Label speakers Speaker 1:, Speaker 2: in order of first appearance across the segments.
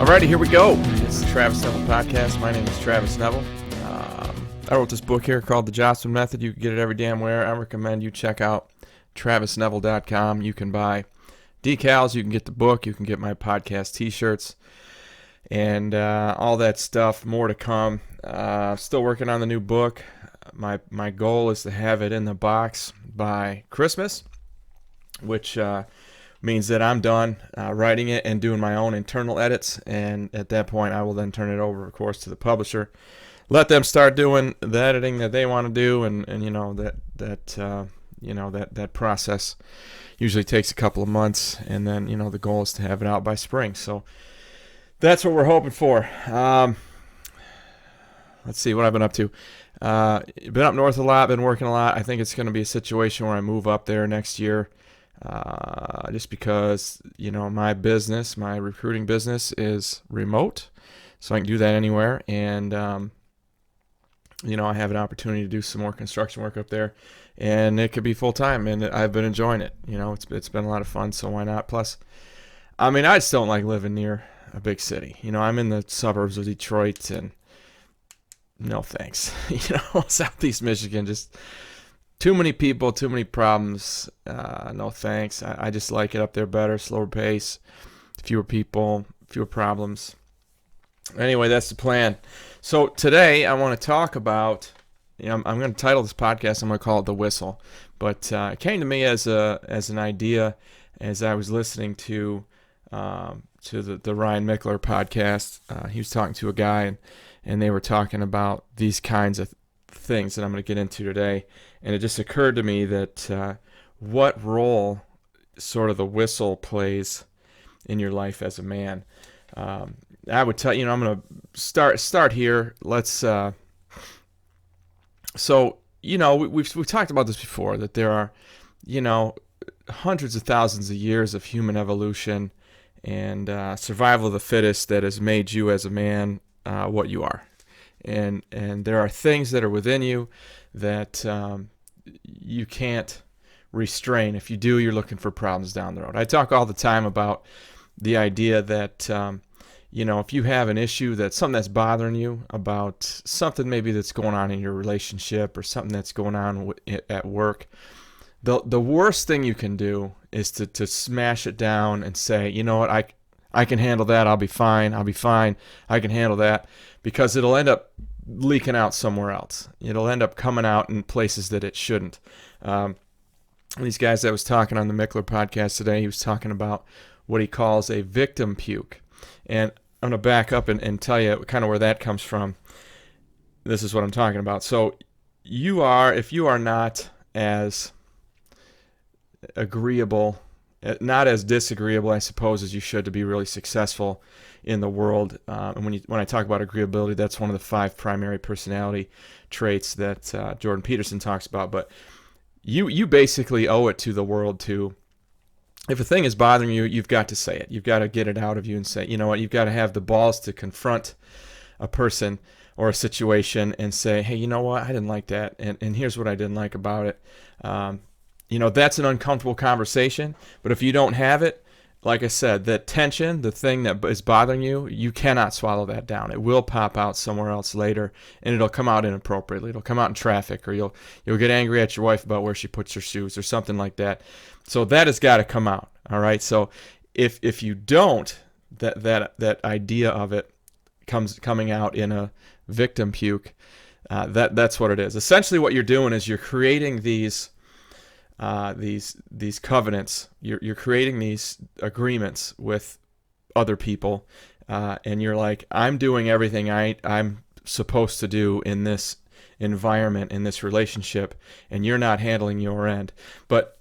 Speaker 1: Alrighty, here we go. It's the Travis Neville Podcast. My name is Travis Neville. I wrote this book here called The Jossman Method. You can get it every damn where. I recommend you check out travisneville.com. You can buy decals. You can get the book. You can get my podcast t-shirts and all that stuff. More to come. Still working on the new book. My goal is to have it in the box by Christmas, which means that I'm done writing it and doing my own internal edits, and at that point I will then turn it over, of course, to the publisher. Let them start doing the editing that they want to do, and you know that process usually takes a couple of months, and then the goal is to have it out by spring. So that's what we're hoping for. Let's see what I've been up to. Been up north a lot, been working a lot. I think it's going to be a situation where I move up there next year. Just because my recruiting business is remote, so I can do that anywhere, and I have an opportunity to do some more construction work up there, and it could be full time, and I've been enjoying it. It's been a lot of fun, so why not? Plus, I just don't like living near a big city. I'm in the suburbs of Detroit, and no thanks. Southeast Michigan, just too many people, too many problems. No thanks. I just like it up there better, slower pace, fewer people, fewer problems. Anyway, that's the plan. So today I want to talk about, I'm going to title this podcast, I'm going to call it The Whistle. But it came to me as an idea as I was listening to the Ryan Mickler podcast. He was talking to a guy, and they were talking about these kinds of things that I'm going to get into today. And it just occurred to me that what role sort of the whistle plays in your life as a man. I would tell I'm going to start here. Let's we've talked about this before, that there are hundreds of thousands of years of human evolution and survival of the fittest that has made you as a man what you are. And there are things that are within you that you can't restrain. If you do, you're looking for problems down the road. I talk all the time about the idea that if you have an issue, that's something that's bothering you, about something maybe that's going on in your relationship or something that's going on at work, the worst thing you can do is to smash it down and say, you know what, I can handle that. I'll be fine. I can handle that, because it'll end up leaking out somewhere else. It'll end up coming out in places that it shouldn't. These guys that was talking on the Mickler podcast today, he was talking about what he calls a victim puke. And I'm going to back up and tell you kind of where that comes from. This is what I'm talking about. So if you are not as agreeable, not as disagreeable, I suppose, as you should to be really successful in the world. And when I talk about agreeability, that's one of the 5 primary personality traits that Jordan Peterson talks about. But you basically owe it to the world to, if a thing is bothering you, you've got to say it. You've got to get it out of you and say, you know what, you've got to have the balls to confront a person or a situation and say, hey, you know what, I didn't like that, and here's what I didn't like about it. That's an uncomfortable conversation, but if you don't have it, like I said, that tension, the thing that is bothering you, you cannot swallow that down. It will pop out somewhere else later, and it'll come out inappropriately. It'll come out in traffic, or you'll get angry at your wife about where she puts her shoes or something like that. So that has got to come out, all right? So if you don't, that idea of it coming out in a victim puke, that's what it is. Essentially what you're doing is you're creating these covenants. You're creating these agreements with other people, and you're like, I'm doing everything I'm supposed to do in this environment, in this relationship, and you're not handling your end. But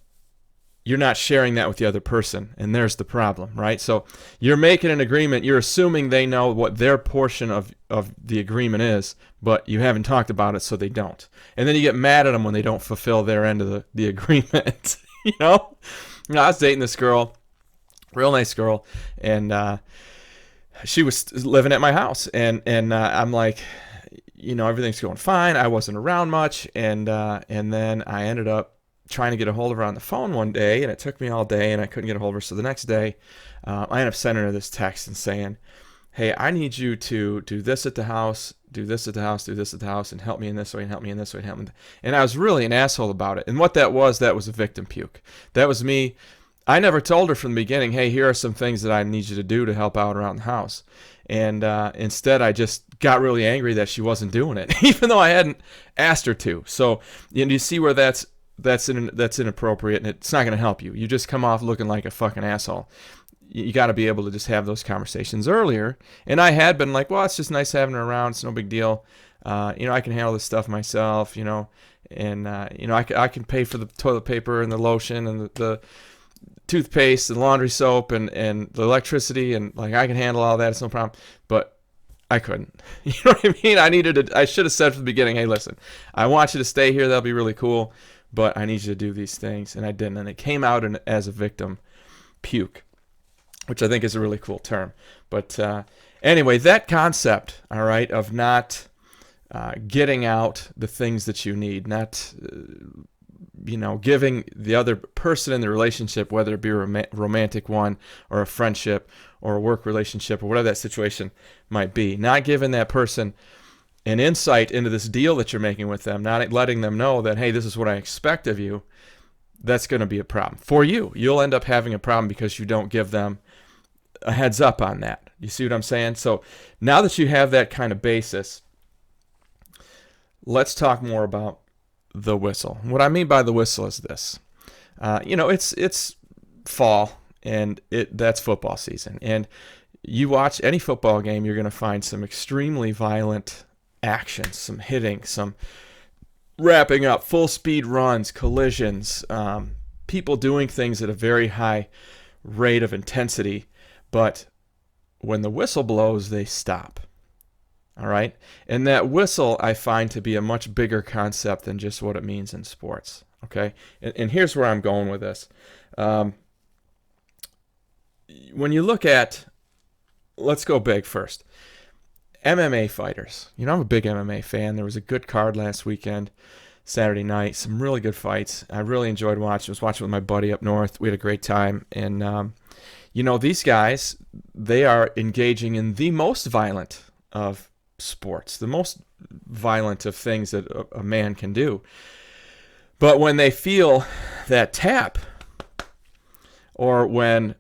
Speaker 1: you're not sharing that with the other person, and there's the problem, right? So you're making an agreement. You're assuming they know what their portion of the agreement is, but you haven't talked about it, so they don't. And then you get mad at them when they don't fulfill their end of the agreement. I was dating this girl, real nice girl, and she was living at my house, and I'm like, everything's going fine. I wasn't around much, and then I ended up trying to get a hold of her on the phone one day, and it took me all day, and I couldn't get a hold of her. So the next day, I ended up sending her this text and saying, hey, I need you to do this at the house, do this at the house, do this at the house, and help me in this way, and help me in this way, and help me. And I was really an asshole about it. And what that was a victim puke. That was me. I never told her from the beginning, hey, here are some things that I need you to do to help out around the house. And instead, I just got really angry that she wasn't doing it, even though I hadn't asked her to. So you see where that's inappropriate, and it's not going to help you. You just come off looking like a fucking asshole. You got to be able to just have those conversations earlier. And I had been like, well, it's just nice having her around. It's no big deal. I can handle this stuff myself, and I can pay for the toilet paper and the lotion and the toothpaste and laundry soap and the electricity, and like I can handle all that. It's no problem. But I couldn't. You know what I mean? I should have said from the beginning, hey, listen, I want you to stay here. That'll be really cool. But I need you to do these things. And I didn't. And it came out as a victim puke, which I think is a really cool term. But anyway, that concept, all right, of not getting out the things that you need, not, giving the other person in the relationship, whether it be a romantic one or a friendship or a work relationship or whatever that situation might be, not giving that person an insight into this deal that you're making with them, not letting them know that, hey, this is what I expect of you, that's going to be a problem. For you, you'll end up having a problem because you don't give them a heads up on that. You see what I'm saying? So now that you have that kind of basis, let's talk more about the whistle. What I mean by the whistle is this. It's fall, and that's football season. And you watch any football game, you're going to find some extremely violent action, some hitting, some wrapping up, full speed runs, collisions, people doing things at a very high rate of intensity. But when the whistle blows, they stop. All right? And that whistle I find to be a much bigger concept than just what it means in sports. Okay? And here's where I'm going with this. When you look at, let's go big first. MMA fighters. I'm a big MMA fan. There was a good card last weekend, Saturday night. Some really good fights. I really enjoyed watching. I was watching with my buddy up north. We had a great time. And, these guys, they are engaging in the most violent of sports, the most violent of things that a man can do. But when they feel that tap, or when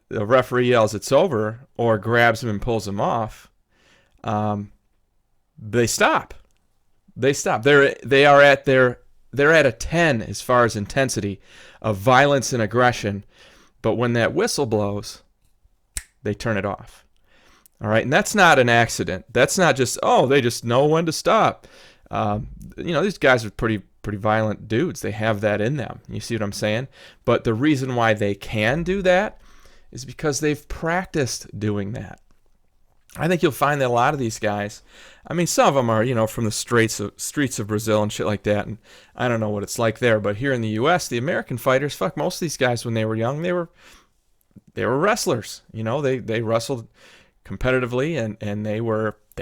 Speaker 1: the referee yells it's over, or grabs him and pulls him off, they stop. They stop. They're at a 10 as far as intensity of violence and aggression. But when that whistle blows, they turn it off. All right, and that's not an accident. That's not just, they just know when to stop. These guys are pretty violent dudes. They have that in them. You see what I'm saying? But the reason why they can do that is because they've practiced doing that. I think you'll find that a lot of these guys, some of them are, from the streets of Brazil and shit like that, and I don't know what it's like there, but here in the U.S., the American fighters, most of these guys when they were young, they were wrestlers. They wrestled competitively, and they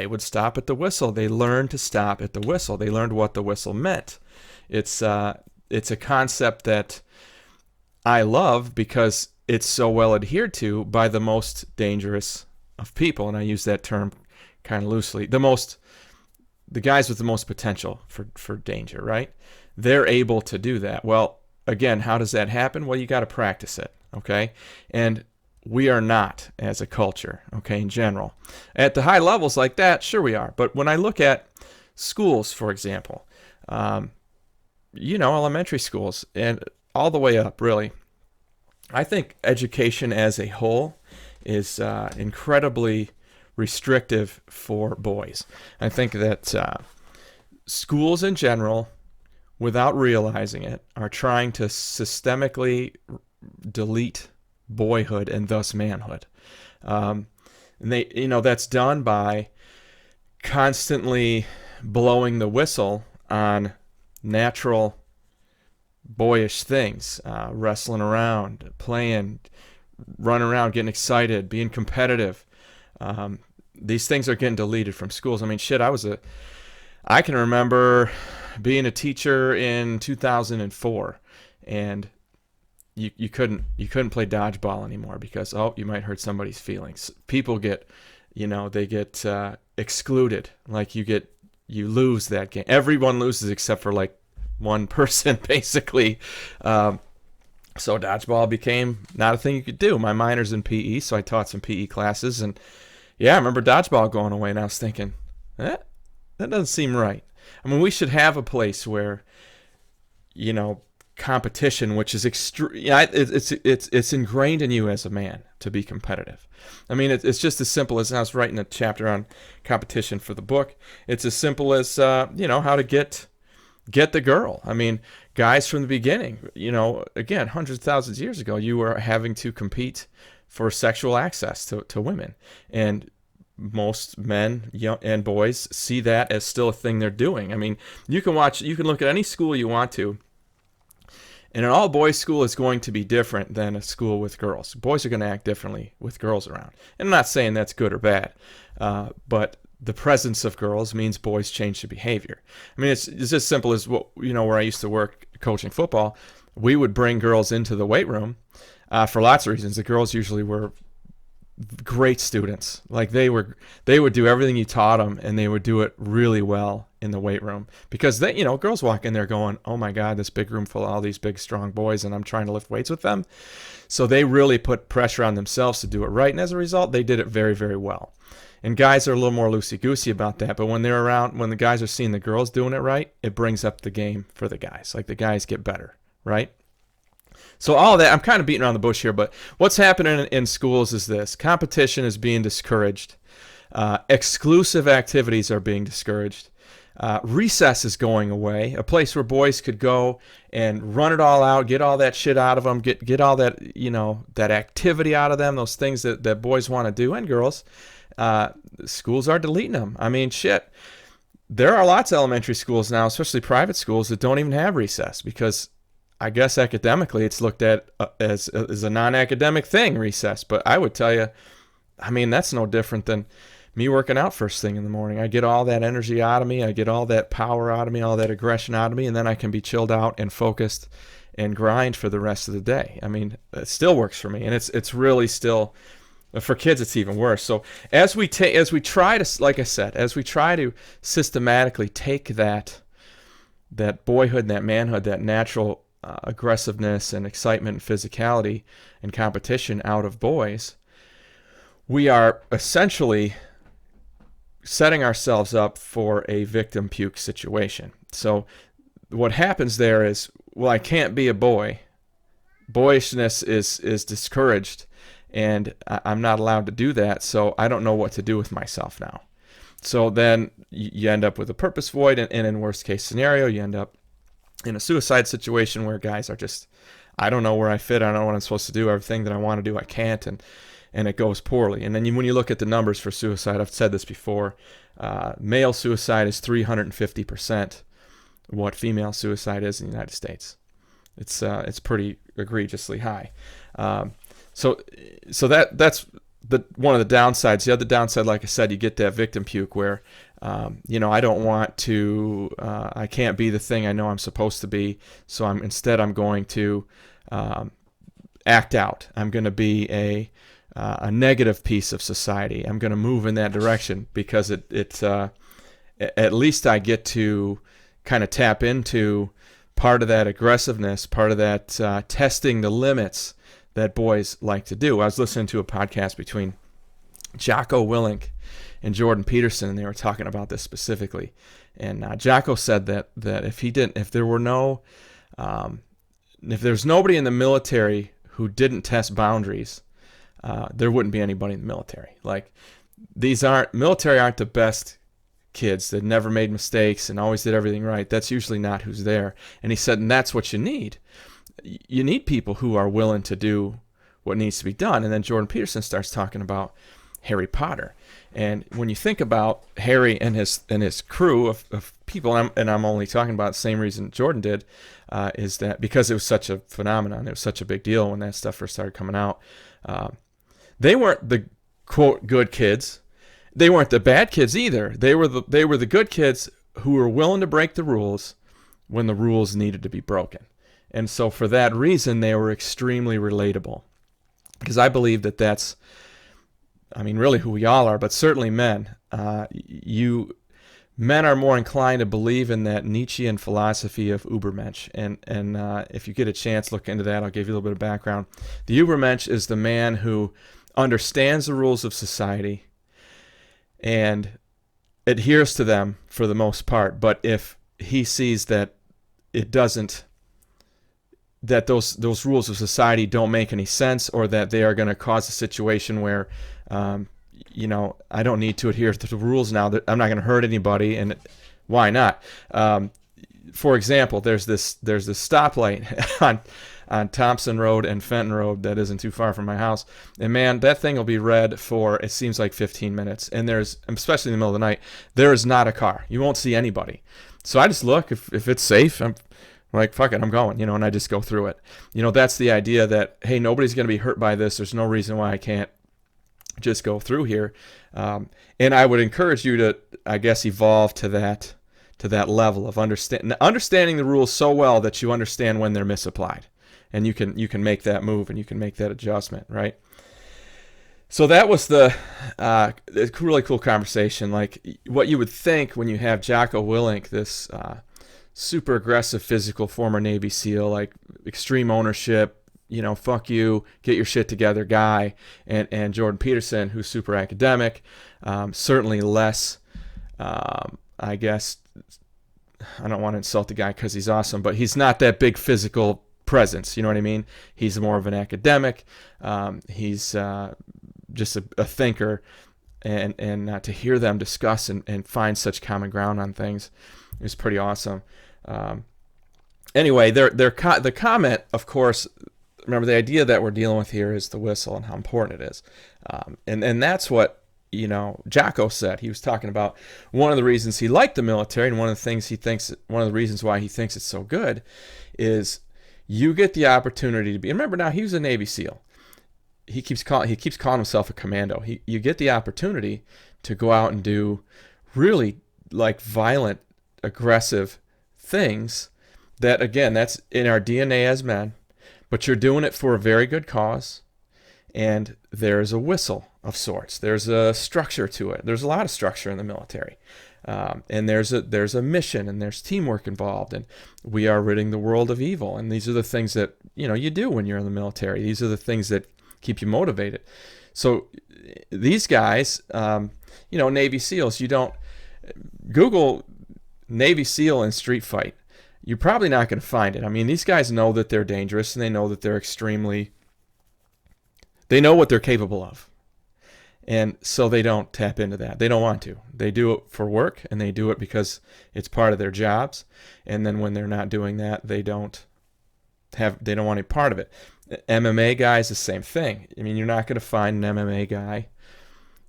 Speaker 1: would stop at the whistle. They learned to stop at the whistle. They learned what the whistle meant. It's a concept that I love because it's so well adhered to by the most dangerous of people, and I use that term kind of loosely. The guys with the most potential for danger, right? They're able to do that. Well, again, how does that happen? Well, you got to practice it, okay? And we are not as a culture, okay, in general. At the high levels like that, sure we are. But when I look at schools, for example, elementary schools and all the way up, really, I think education as a whole is incredibly restrictive for boys. I think that schools in general, without realizing it, are trying to systemically delete boyhood and thus manhood. And that's done by constantly blowing the whistle on natural boyish things, wrestling around, playing, running around, getting excited, being competitive. These things are getting deleted from schools. I can remember being a teacher in 2004, and you couldn't play dodgeball anymore because you might hurt somebody's feelings. People get they get excluded. Like you lose that game. Everyone loses except for like one person, basically. So dodgeball became not a thing you could do. My minor's in PE, so I taught some PE classes, and yeah, I remember dodgeball going away, and I was thinking, that doesn't seem right. I mean, we should have a place where, competition, which is it's ingrained in you as a man to be competitive. I mean, it's just as simple as, I was writing a chapter on competition for the book. It's as simple as how to get the girl. I mean, guys from the beginning, again, hundreds of thousands of years ago, you were having to compete for sexual access to women, and most men and boys see that as still a thing they're doing. I mean, you can look at any school you want to, and an all-boys school is going to be different than a school with girls. Boys are going to act differently with girls around. And I'm not saying that's good or bad, but the presence of girls means boys change their behavior. I mean, it's as simple as where I used to work coaching football. We would bring girls into the weight room for lots of reasons. The girls usually were great students. Like they would do everything you taught them, and they would do it really well in the weight room, because girls walk in there going, oh my God, this big room full of all these big strong boys, and I'm trying to lift weights with them. So they really put pressure on themselves to do it right, and as a result, they did it very, very well. And guys are a little more loosey-goosey about that, but when the guys are seeing the girls doing it right, it brings up the game for the guys. Like the guys get better, right? So all of that, I'm kind of beating around the bush here, but what's happening in schools is this. Competition is being discouraged. Exclusive activities are being discouraged. Recess is going away, a place where boys could go and run it all out, get all that shit out of them, get all that, that activity out of them, those things that boys want to do, and girls. Schools are deleting them. I mean, shit. There are lots of elementary schools now, especially private schools, that don't even have recess, because I guess academically it's looked at as a non-academic thing, recess. But I would tell you, I mean, that's no different than me working out first thing in the morning. I get all that energy out of me. I get all that power out of me, all that aggression out of me, and then I can be chilled out and focused and grind for the rest of the day. I mean, it still works for me, and it's really still, for kids, it's even worse. So as we try to systematically take that boyhood and that manhood, that natural aggressiveness and excitement and physicality and competition out of boys, we are essentially setting ourselves up for a victim puke situation. So what happens there is, well, I can't be a boy. Boyishness is discouraged, and I'm not allowed to do that, so I don't know what to do with myself now. So then you end up with a purpose void, and in worst case scenario, you end up in a suicide situation where guys are just, I don't know where I fit, I don't know what I'm supposed to do, everything that I want to do I can't, and it goes poorly. And then when you look at the numbers for suicide, I've said this before, male suicide is 350% what female suicide is in the United States. It's pretty egregiously high. So that's one of the downsides. The other downside, like I said, you get that victim puke where, I don't want to, I can't be the thing I know I'm supposed to be. So I'm going to act out. I'm going to be a negative piece of society. I'm going to move in that direction because at least I get to kind of tap into part of that aggressiveness, part of that testing the limits that boys like to do. I was listening to a podcast between Jocko Willink and Jordan Peterson, and they were talking about this specifically. And Jocko said that if there's nobody in the military who didn't test boundaries, there wouldn't be anybody in the military. Like, military aren't the best kids that never made mistakes and always did everything right. That's usually not who's there. And he said, and that's what you need. You need people who are willing to do what needs to be done. And then Jordan Peterson starts talking about Harry Potter. And when you think about Harry and his crew of people, and I'm only talking about the same reason Jordan did, is that because it was such a phenomenon, it was such a big deal when that stuff first started coming out. They weren't the quote good kids. They weren't the bad kids either. They were the good kids who were willing to break the rules when the rules needed to be broken. And so for that reason, they were extremely relatable. Because I believe that's I mean, really who we all are, but certainly men. Men are more inclined to believe in that Nietzschean philosophy of Übermensch. And if you get a chance, look into that. I'll give you a little bit of background. The Übermensch is the man who understands the rules of society and adheres to them for the most part. But if he sees that it doesn't, that those rules of society don't make any sense, or that they are going to cause a situation where, I don't need to adhere to the rules now, that I'm not going to hurt anybody, and why not? For example, there's this stoplight on Thompson Road and Fenton Road that isn't too far from my house. And man, that thing will be red for, it seems like 15 minutes. And there's, especially in the middle of the night, there is not a car. You won't see anybody. So I just look, if it's safe, I'm like, fuck it, I'm going, and I just go through it. That's the idea that, hey, nobody's going to be hurt by this. There's no reason why I can't just go through here. And I would encourage you to, I guess, evolve to that level of understanding the rules so well that you understand when they're misapplied. And you can make that move, and you can make that adjustment, right? So that was the really cool conversation. Like what you would think when you have Jocko Willink, this super aggressive, physical former Navy SEAL, like extreme ownership, fuck you, get your shit together guy, and Jordan Peterson, who's super academic, certainly less, I guess, I don't want to insult the guy because he's awesome, but he's not that big physical presence, you know what I mean? He's more of an academic. He's just a thinker, and to hear them discuss and find such common ground on things is pretty awesome. Anyway, the comment, of course, remember the idea that we're dealing with here is the whistle and how important it is, and that's what Jocko said. He was talking about one of the reasons he liked the military, and one of the reasons why he thinks it's so good is you get the opportunity to be. And remember, now he was a Navy SEAL. He keeps calling himself a commando. You get the opportunity to go out and do really like violent, aggressive things. That again, that's in our DNA as men. But you're doing it for a very good cause, and there's a whistle of sorts. There's a structure to it. There's a lot of structure in the military. And there's a mission, and there's teamwork involved, and we are ridding the world of evil. And these are the things that you do when you're in the military. These are the things that keep you motivated. So these guys, Navy SEALs, you don't Google Navy SEAL and street fight. You're probably not going to find it. I mean, these guys know that they're dangerous, and they know that they know what they're capable of. And so they don't tap into that. They don't want to. They do it for work, and they do it because it's part of their jobs. And then when they're not doing that, they don't want any part of it. MMA guys, the same thing. I mean, you're not going to find an MMA guy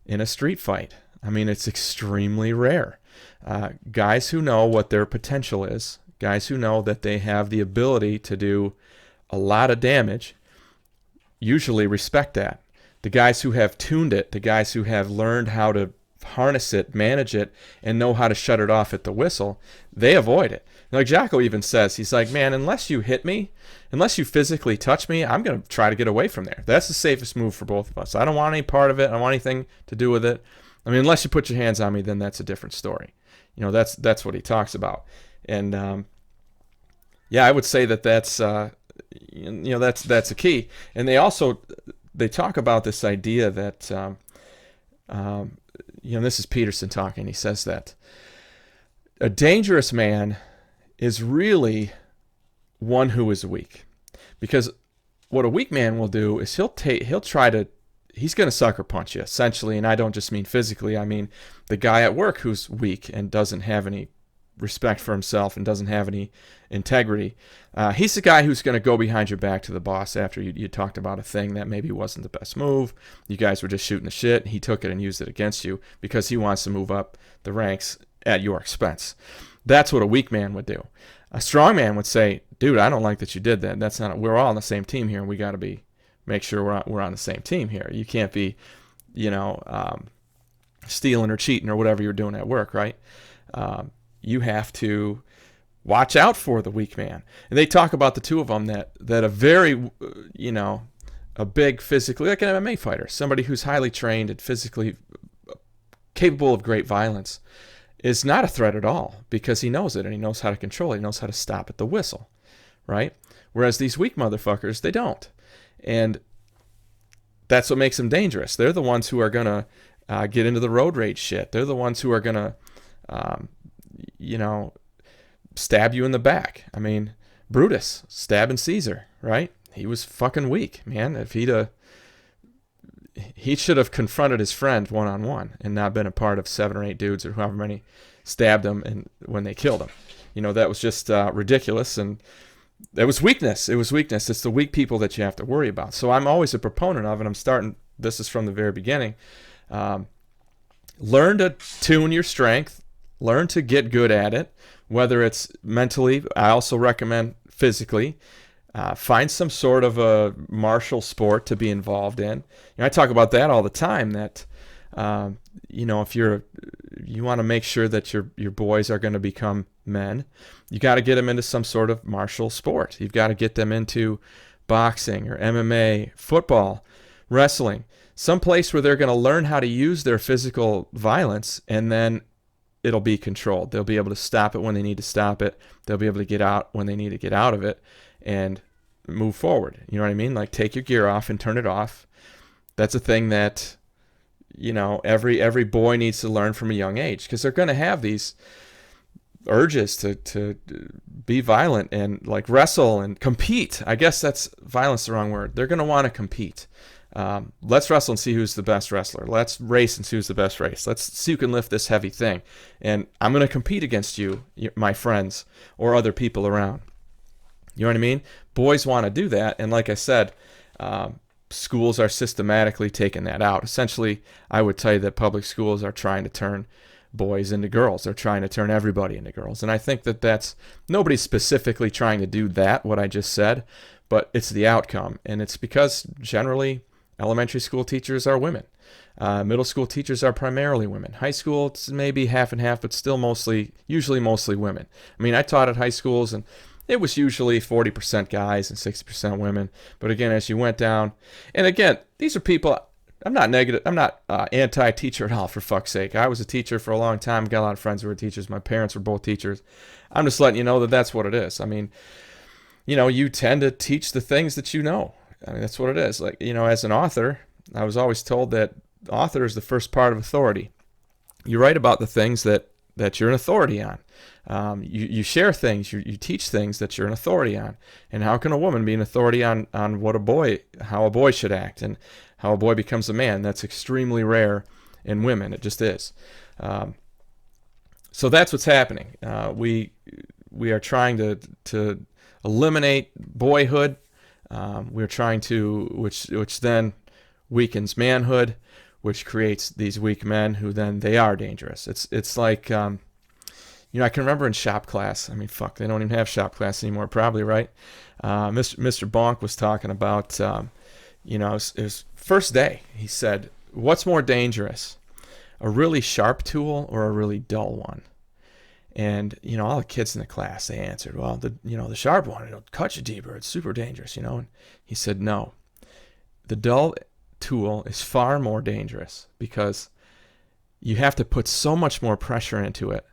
Speaker 1: in a street fight. I mean, it's extremely rare. Guys who know what their potential is, guys who know that they have the ability to do a lot of damage, usually respect that. The guys who have tuned it, the guys who have learned how to harness it, manage it, and know how to shut it off at the whistle, they avoid it. Like Jocko even says, he's like, man, unless you hit me, unless you physically touch me, I'm going to try to get away from there. That's the safest move for both of us. I don't want any part of it. I don't want anything to do with it. I mean, unless you put your hands on me, then that's a different story. That's what he talks about. And I would say that's a key. And they talk about this idea that this is Peterson talking. He says that a dangerous man is really one who is weak, because what a weak man will do is he's going to sucker punch you essentially. And I don't just mean physically. I mean the guy at work who's weak and doesn't have any respect for himself and doesn't have any integrity. He's the guy who's going to go behind your back to the boss after you talked about a thing that maybe wasn't the best move. You guys were just shooting the shit. He took it and used it against you because he wants to move up the ranks at your expense. That's what a weak man would do. A strong man would say, dude, I don't like that you did that. That's not. We're all on the same team here, and we got to make sure we're on the same team here. You can't be, stealing or cheating or whatever you're doing at work, right? You have to watch out for the weak man. And they talk about the two of them that a very, a big physically, like an MMA fighter, somebody who's highly trained and physically capable of great violence, is not a threat at all because he knows it and he knows how to control it. He knows how to stop at the whistle, right? Whereas these weak motherfuckers, they don't. And that's what makes them dangerous. They're the ones who are going to get into the road rage shit. They're the ones who are going to, stab you in the back. I mean, Brutus stabbing Caesar, right? He was fucking weak, man. If he should have confronted his friend one-on-one and not been a part of 7 or 8 dudes or however many stabbed him and when they killed him. That was just ridiculous, and it was weakness. It was weakness. It's the weak people that you have to worry about. So I'm always a proponent of, and this is from the very beginning, learn to tune your strength, learn to get good at it, whether it's mentally. I also recommend physically. Find some sort of a martial sport to be involved in. I talk about that all the time, that if you want to make sure that your boys are going to become men, you got to get them into some sort of martial sport. You've got to get them into boxing or MMA, football, wrestling, some place where they're going to learn how to use their physical violence, and then it'll be controlled. They'll be able to stop it when they need to stop it. They'll be able to get out when they need to get out of it and move forward. You know what I mean? Like, take your gear off and turn it off. That's a thing that, every boy needs to learn from a young age, because they're going to have these urges to be violent and like wrestle and compete. I guess that's violence the wrong word. They're going to want to compete. Let's wrestle and see who's the best wrestler. Let's race and see who's the best race. Let's see who can lift this heavy thing. And I'm going to compete against you, my friends, or other people around. You know what I mean? Boys want to do that. And like I said, schools are systematically taking that out. Essentially, I would tell you that public schools are trying to turn boys into girls. They're trying to turn everybody into girls. And I think that's nobody's specifically trying to do that, what I just said, but it's the outcome. And it's because generally elementary school teachers are women. Middle school teachers are primarily women. High school, it's maybe half and half, but still usually mostly women. I mean, I taught at high schools, and it was usually 40% guys and 60% women. But again, as you went down, and again, these are people, I'm not negative, I'm not anti-teacher at all, for fuck's sake. I was a teacher for a long time, got a lot of friends who were teachers. My parents were both teachers. I'm just letting you know that that's what it is. I mean, you tend to teach the things that you know. I mean, that's what it is. Like, as an author, I was always told that author is the first part of authority. You write about the things that you're an authority on. You share things, you teach things that you're an authority on. And how can a woman be an authority on how a boy should act and how a boy becomes a man? That's extremely rare in women. It just is. So that's what's happening. We are trying to eliminate boyhood. We're trying to, which then weakens manhood, which creates these weak men who then they are dangerous. It's like, I can remember in shop class. I mean, fuck, they don't even have shop class anymore, probably, right? Mr. Bonk was talking about, his first day. He said, "What's more dangerous, a really sharp tool or a really dull one?" And all the kids in the class, they answered, "Well, the sharp one, it'll cut you deeper. It's super dangerous, And he said, "No, the dull tool is far more dangerous because you have to put so much more pressure into it,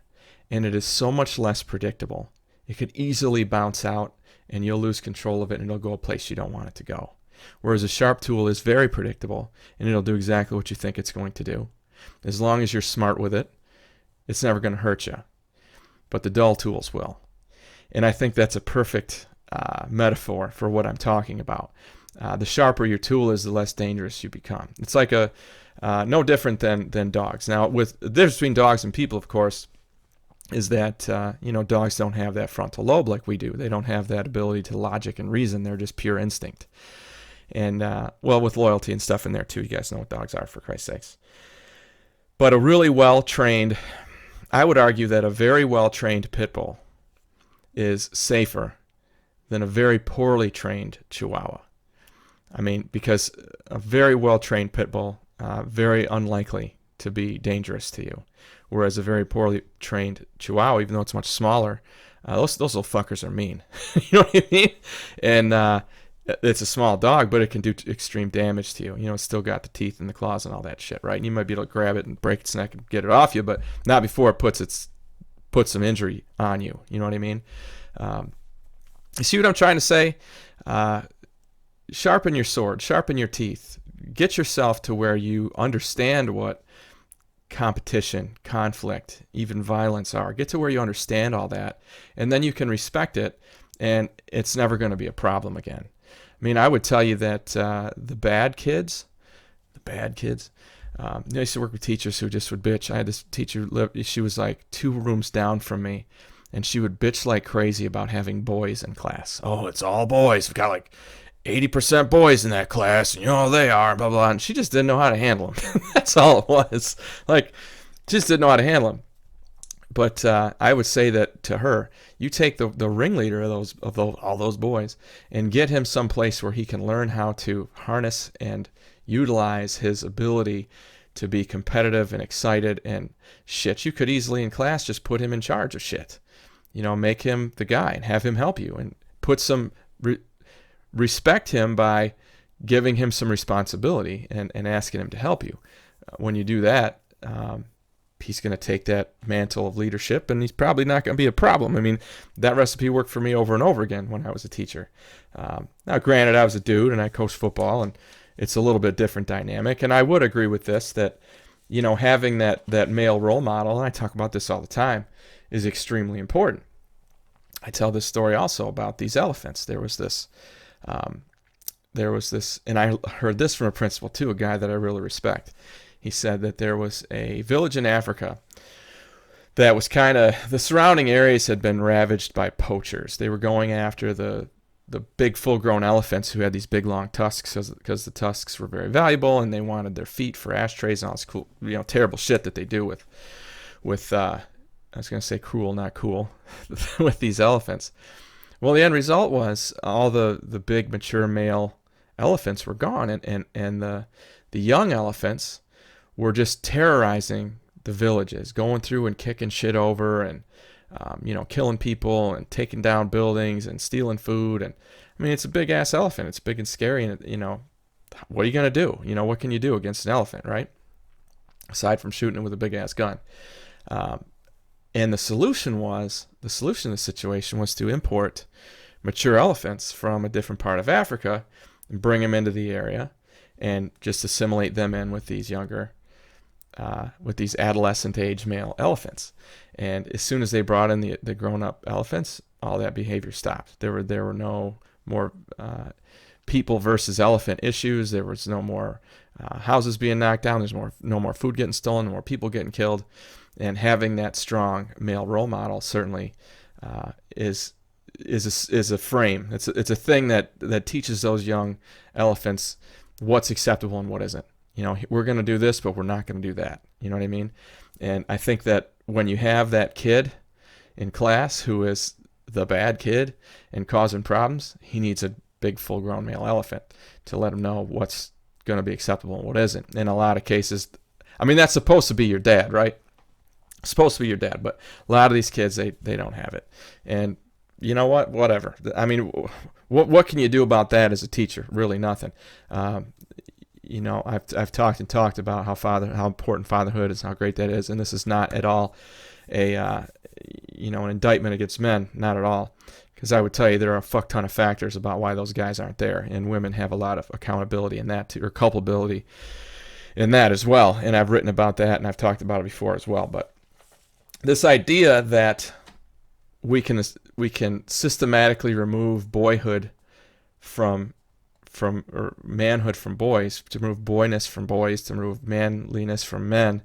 Speaker 1: and it is so much less predictable. It could easily bounce out, and you'll lose control of it, and it'll go a place you don't want it to go. Whereas a sharp tool is very predictable, and it'll do exactly what you think it's going to do. As long as you're smart with it, it's never going to hurt you. But the dull tools will." And I think that's a perfect metaphor for what I'm talking about. The sharper your tool is, the less dangerous you become. It's like no different than dogs. Now, with the difference between dogs and people, of course, is that dogs don't have that frontal lobe like we do. They don't have that ability to logic and reason. They're just pure instinct. And with loyalty and stuff in there too. You guys know what dogs are, for Christ's sakes. But a really well-trained, I would argue that a very well-trained pit bull is safer than a very poorly trained Chihuahua. I mean, because a very well-trained pit bull, very unlikely to be dangerous to you. Whereas a very poorly trained Chihuahua, even though it's much smaller, those little fuckers are mean. You know what I mean? And it's a small dog, but it can do extreme damage to you. It's still got the teeth and the claws and all that shit, right? And you might be able to grab it and break its neck and get it off you, but not before it puts some injury on you. You know what I mean? You see what I'm trying to say? Sharpen your sword, sharpen your teeth. Get yourself to where you understand what competition, conflict, even violence are. Get to where you understand all that, and then you can respect it, and it's never going to be a problem again. I mean, I would tell you that the bad kids, I used to work with teachers who just would bitch. I had this teacher, she was like 2 rooms down from me, and she would bitch like crazy about having boys in class. Oh, it's all boys. We've got like 80% boys in that class, and they are, blah, blah, and she just didn't know how to handle them. That's all it was. Like, just didn't know how to handle them. But I would say that to her, you take the ringleader of all those boys and get him someplace where he can learn how to harness and utilize his ability to be competitive and excited and shit. You could easily in class just put him in charge of shit. Make him the guy and have him help you, and put some respect him by giving him some responsibility and asking him to help you. When you do that, he's going to take that mantle of leadership, and he's probably not going to be a problem. I mean, that recipe worked for me over and over again when I was a teacher. Now, granted, I was a dude and I coached football, and it's a little bit different dynamic. And I would agree with this, that, having that male role model, and I talk about this all the time, is extremely important. I tell this story also about these elephants. There was this, and I heard this from a principal too, a guy that I really respect. He said that there was a village in Africa that was the surrounding areas had been ravaged by poachers. They were going after the big full-grown elephants who had these big long tusks, because the tusks were very valuable, and they wanted their feet for ashtrays and all this cool, terrible shit that they do with I was going to say cruel, not cool, with these elephants. Well, the end result was all the big mature male elephants were gone, and the young elephants were just terrorizing the villages, going through and kicking shit over, and killing people and taking down buildings and stealing food. And I mean, it's a big ass elephant. It's big and scary, and what are you gonna do? What can you do against an elephant, right? Aside from shooting it with a big ass gun. And the solution to the situation was to import mature elephants from a different part of Africa and bring them into the area and just assimilate them in with these with these adolescent age male elephants. And as soon as they brought in the grown-up elephants, all that behavior stopped. There were no more people versus elephant issues. There was no more houses being knocked down. There's no more food getting stolen, no more people getting killed. And having that strong male role model certainly is a frame. It's a thing that teaches those young elephants what's acceptable and what isn't. We're going to do this, but we're not going to do that. You know what I mean? And I think that when you have that kid in class who is the bad kid and causing problems, he needs a big full-grown male elephant to let him know what's going to be acceptable and what isn't. In a lot of cases, I mean, that's supposed to be your dad, right? Supposed to be your dad, but a lot of these kids, they don't have it. And you know what? Whatever. I mean, what can you do about that as a teacher? Really nothing. I've talked about how important fatherhood is, how great that is, and this is not at all an indictment against men, not at all. Because I would tell you there are a fuck ton of factors about why those guys aren't there, and women have a lot of accountability in that too, or culpability in that as well. And I've written about that, and I've talked about it before as well. But this idea that we can systematically remove boyhood from or manhood from boys, to remove boyness from boys, to remove manliness from men,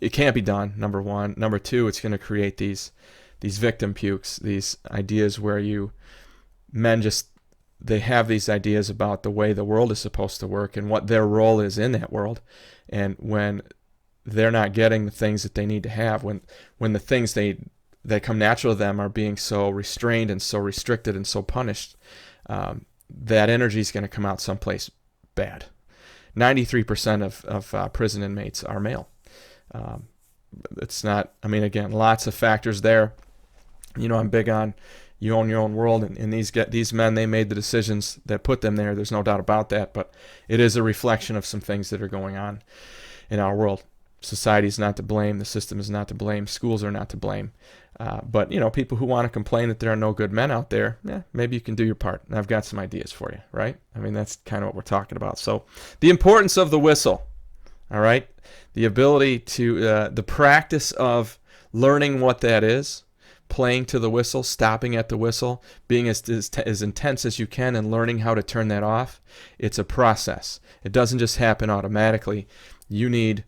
Speaker 1: it can't be done, number one. Number two, it's going to create these victim pukes, these ideas where men they have these ideas about the way the world is supposed to work and what their role is in that world. And when they're not getting the things that they need to have, when the things that come natural to them are being so restrained and so restricted and so punished, that energy is going to come out someplace bad. 93% of prison inmates are male. It's not, I mean, again, lots of factors there. I'm big on, You own your own world, and these men, they made the decisions that put them there. There's no doubt about that, but it is a reflection of some things that are going on in our world. Society is not to blame. The system is not to blame. Schools are not to blame. But, people who want to complain that there are no good men out there, maybe you can do your part. And I've got some ideas for you, right? I mean, that's kind of what we're talking about. So the importance of the whistle, all right? The ability to, the practice of learning what that is, playing to the whistle, stopping at the whistle, being as intense as you can and learning how to turn that off. It's a process. It doesn't just happen automatically. You need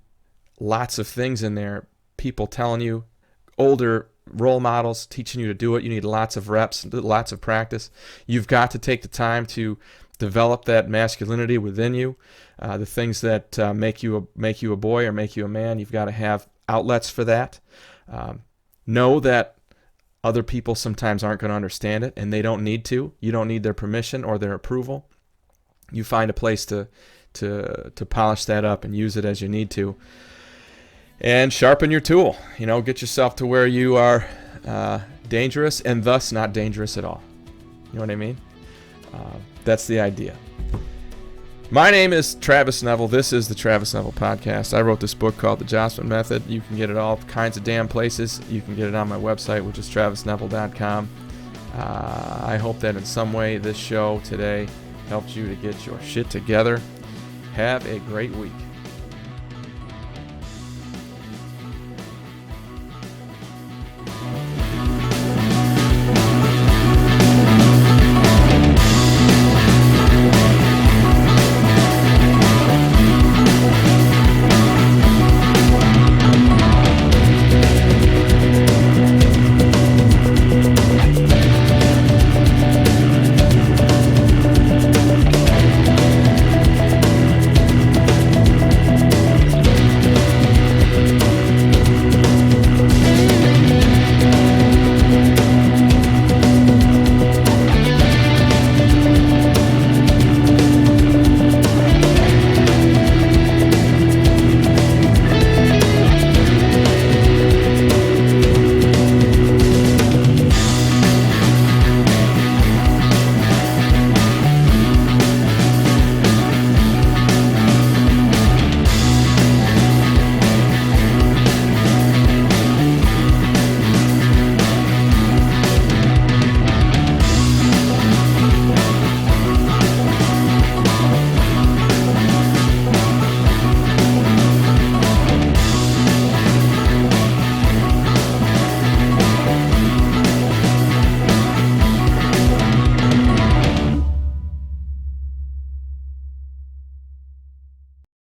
Speaker 1: lots of things in there, people telling you, older role models teaching you to do it. You need lots of reps, lots of practice. You've got to take the time to develop that masculinity within you. The things that make you a boy or make you a man, you've got to have outlets for that. Know that other people sometimes aren't going to understand it, and they don't need to. You don't need their permission or their approval. You find a place to polish that up and use it as you need to. And sharpen your tool. Get yourself to where you are dangerous and thus not dangerous at all. You know what I mean? That's the idea. My name is Travis Neville. This is the Travis Neville Podcast. I wrote this book called The Jossman Method. You can get it all kinds of damn places. You can get it on my website, which is travisneville.com. I hope that in some way this show today helped you to get your shit together. Have a great week.